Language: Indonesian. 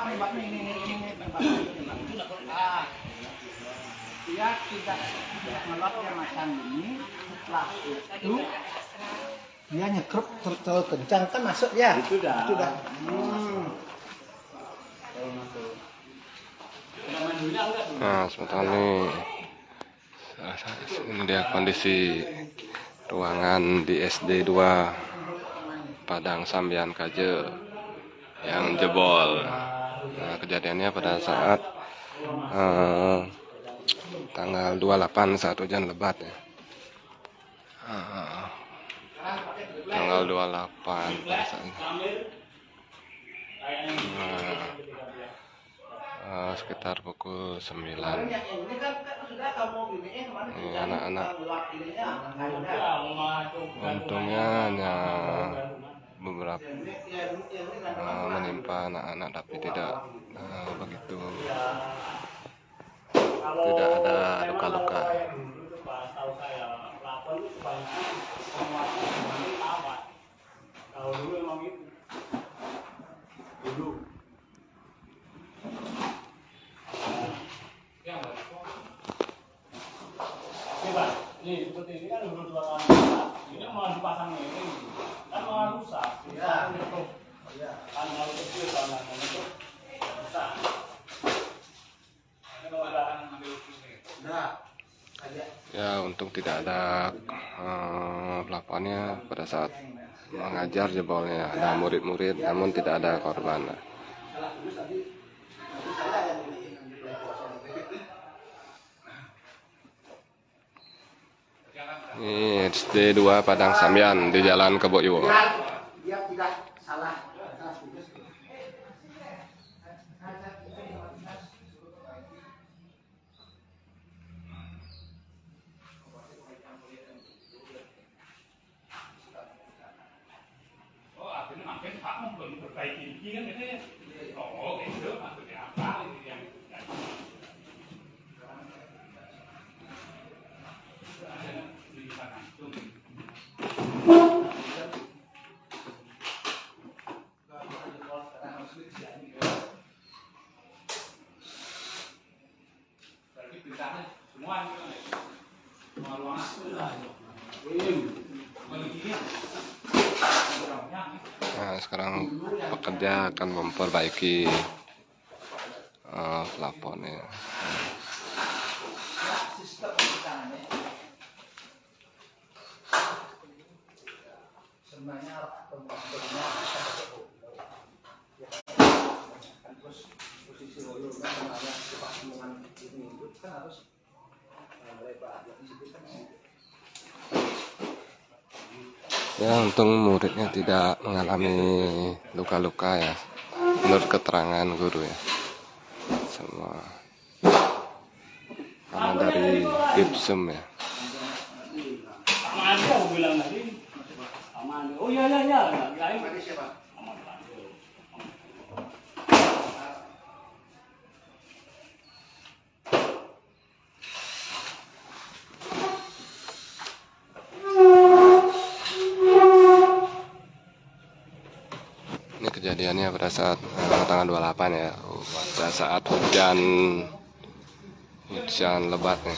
Penyebabnya ini penyebabnya. Dia tidak ngelot yang macam ini. Setelah itu dia nyekrup terlalu kencang kan masuk ya. Itu dah. Nah, sebentar nih. Ini dia kondisi ruangan di SD 2 Padang Sambian Kaje yang jebol. Nah, kejadiannya pada saat tanggal 28 saat hujan lebat ya. Tanggal 28 pada saat sekitar pukul 9. Ini anak-anak, untungnya hanya beberapa menimpa anak-anak, tapi tidak begitu, tidak ada luka-luka. Ini seperti ini kan udah 2 kali, ini malah dipasang ini kan malah rusak. Kan kalau kecil kalau itu rusak. Ya, untung tidak ada pelapornya pada saat mengajar jebolnya. Ada murid-murid, namun tidak ada korban. Ini SD 2 Padang Sambian di Jalan Keboyo. Dia tidak salah. Oh, akhirnya makin Pak memperbaiki ini kan ini. Oh, itu maksudnya apa ini yang Nah, sekarang pekerja akan memperbaiki plafonnya. Ya, untung muridnya tidak mengalami luka-luka ya, menurut keterangan guru ya. Semua karena dari gipsum ya. Oh iya. Ini kejadiannya pada saat tanggal 28 ya, pada saat hujan lebat nih.